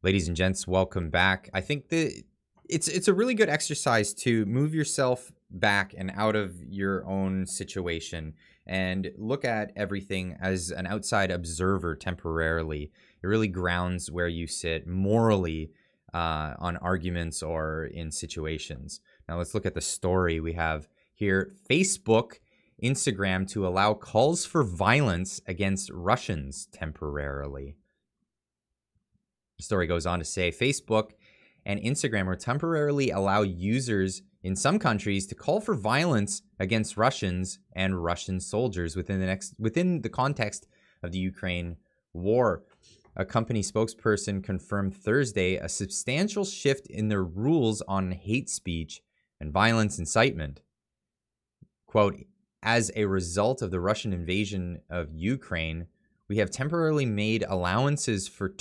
Ladies and gents, welcome back. I think that it's a really good exercise to move yourself back and out of your own situation and look at everything as an outside observer temporarily. It really grounds where you sit morally on arguments or in situations. Now let's look at the story we have here. Facebook, Instagram to allow calls for violence against Russians temporarily. The story goes on to say Facebook and Instagram will temporarily allow users in some countries to call for violence against Russians and Russian soldiers within the context of the Ukraine war. A company spokesperson confirmed Thursday a substantial shift in their rules on hate speech and violence incitement. Quote, as a result of the Russian invasion of Ukraine, we have temporarily made allowances for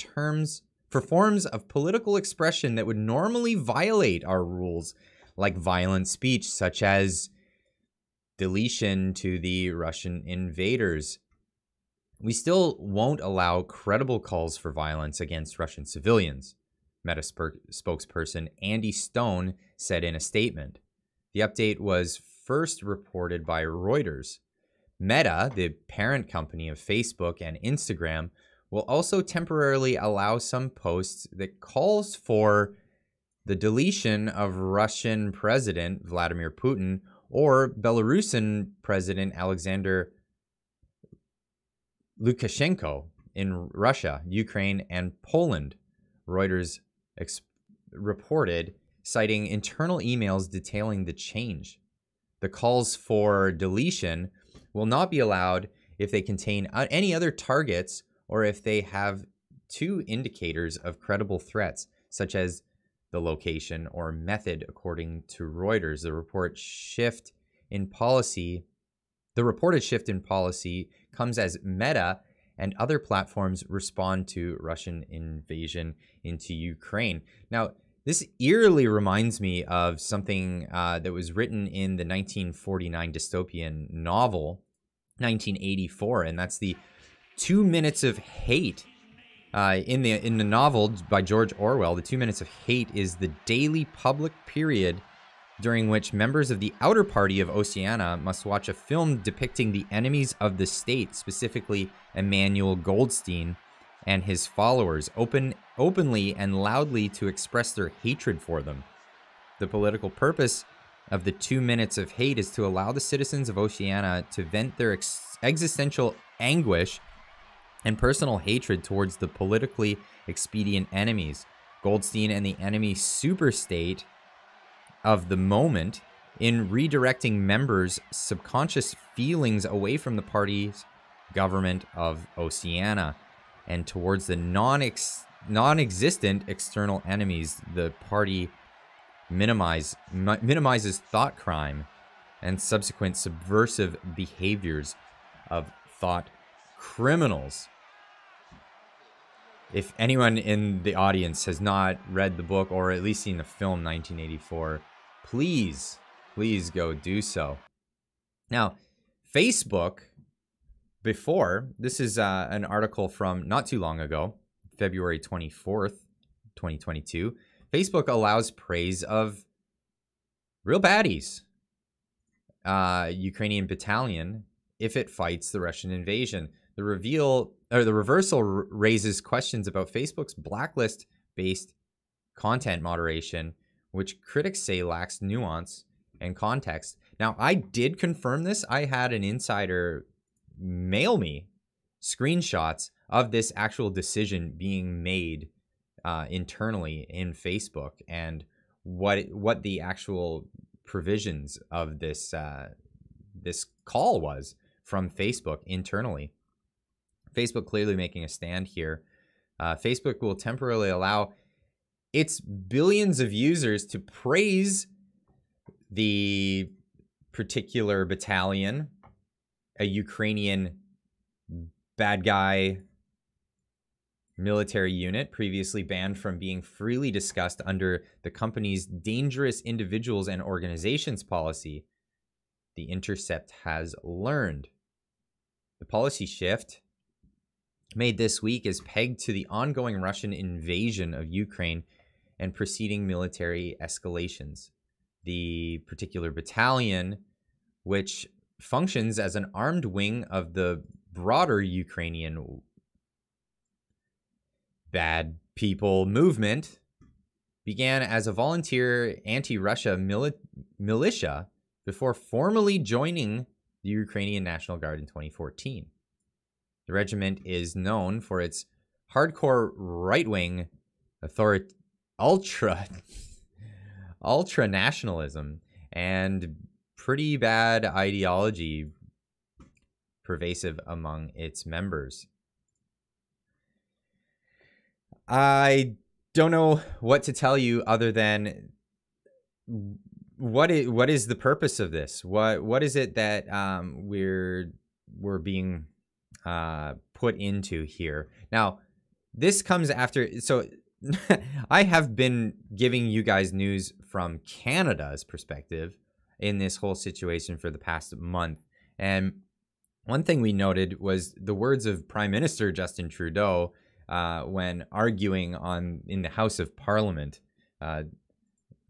forms of political expression that would normally violate our rules, like violent speech, such as deletion to the Russian invaders. We still won't allow credible calls for violence against Russian civilians, Meta spokesperson Andy Stone said in a statement. The update was first reported by Reuters. Meta, the parent company of Facebook and Instagram, will also temporarily allow some posts that calls for the deletion of Russian President Vladimir Putin or Belarusian President Alexander Lukashenko in Russia, Ukraine, and Poland, Reuters reported, citing internal emails detailing the change. The calls for deletion will not be allowed if they contain any other targets or if they have two indicators of credible threats, such as the location or method, according to Reuters. The reported shift in policy comes as Meta and other platforms respond to Russian invasion into Ukraine. Now, this eerily reminds me of something that was written in the 1949 dystopian novel, 1984, and that's the 2 Minutes of Hate. In the novel by George Orwell, the 2 Minutes of Hate is the daily public period during which members of the outer party of Oceania must watch a film depicting the enemies of the state, specifically Emmanuel Goldstein and his followers, openly and loudly to express their hatred for them. The political purpose of the 2 Minutes of Hate is to allow the citizens of Oceania to vent their existential anguish and personal hatred towards the politically expedient enemies, Goldstein and the enemy superstate of the moment, in redirecting members' subconscious feelings away from the party's government of Oceania and towards the non-existent external enemies. The party minimizes thought crime and subsequent subversive behaviors of thought criminals. If anyone in the audience has not read the book or at least seen the film 1984, please go do so. Now, Facebook, this is an article from not too long ago, February 24th, 2022. Facebook allows praise of real baddies, Ukrainian battalion, if it fights the Russian invasion. The reversal raises questions about Facebook's blacklist-based content moderation, which critics say lacks nuance and context. Now, I did confirm this. I had an insider mail me screenshots of this actual decision being made internally in Facebook and what the actual provisions of this this call was from Facebook internally. Facebook clearly making a stand here. Facebook will temporarily allow its billions of users to praise the particular battalion, a Ukrainian bad guy military unit previously banned from being freely discussed under the company's dangerous individuals and organizations policy, The Intercept has learned. The policy shift made this week is pegged to the ongoing Russian invasion of Ukraine and preceding military escalations. The particular battalion, which functions as an armed wing of the broader Ukrainian bad people movement, began as a volunteer anti-Russia militia before formally joining the Ukrainian National Guard in 2014. The regiment is known for its hardcore right-wing ultra nationalism and pretty bad ideology pervasive among its members. I don't know what to tell you other than what is the purpose of this? What is it that we're being put into here? Now, this comes after, so I have been giving you guys news from Canada's perspective in this whole situation for the past month. And one thing we noted was the words of Prime Minister Justin Trudeau when arguing in the House of Parliament.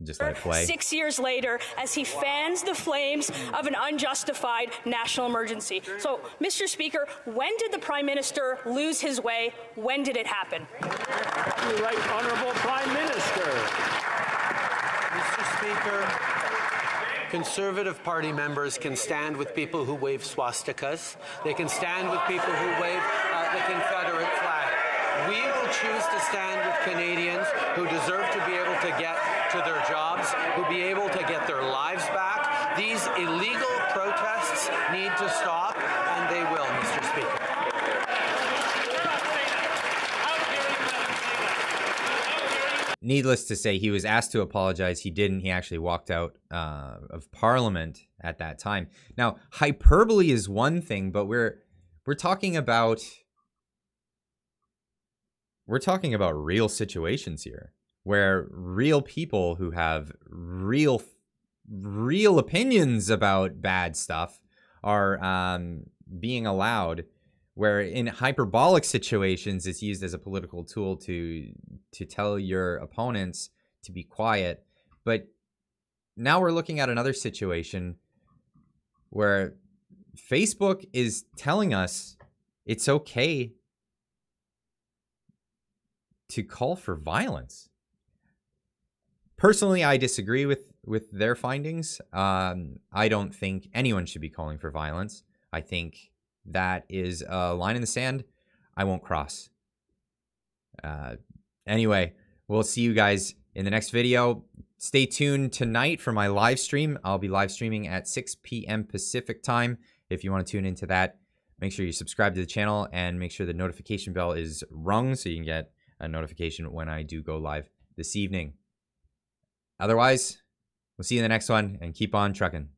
Just let it play. 6 years later, as he fans the flames of an unjustified national emergency. So, Mr. Speaker, when did the Prime Minister lose his way? When did it happen? You're right, Honourable Prime Minister. Mr. Speaker, Conservative Party members can stand with people who wave swastikas. They can stand with people who wave the Confederate flag. We will choose to stand with Canadians who deserve to be able to get to their jobs, who be able to get their lives back. These illegal protests need to stop, and they will, Mr. Speaker. Needless to say, he was asked to apologize. He didn't. He actually walked out of Parliament at that time. Now, hyperbole is one thing, but we're talking about real situations here, where real people who have real opinions about bad stuff are being allowed, where in hyperbolic situations it's used as a political tool to tell your opponents to be quiet. But now we're looking at another situation where Facebook is telling us it's okay to call for violence. Personally, I disagree with their findings. I don't think anyone should be calling for violence. I think that is a line in the sand I won't cross. Anyway, we'll see you guys in the next video. Stay tuned tonight for my live stream. I'll be live streaming at 6 p.m. Pacific time. If you want to tune into that, make sure you subscribe to the channel and make sure the notification bell is rung so you can get a notification when I do go live this evening. Otherwise, we'll see you in the next one, and keep on trucking.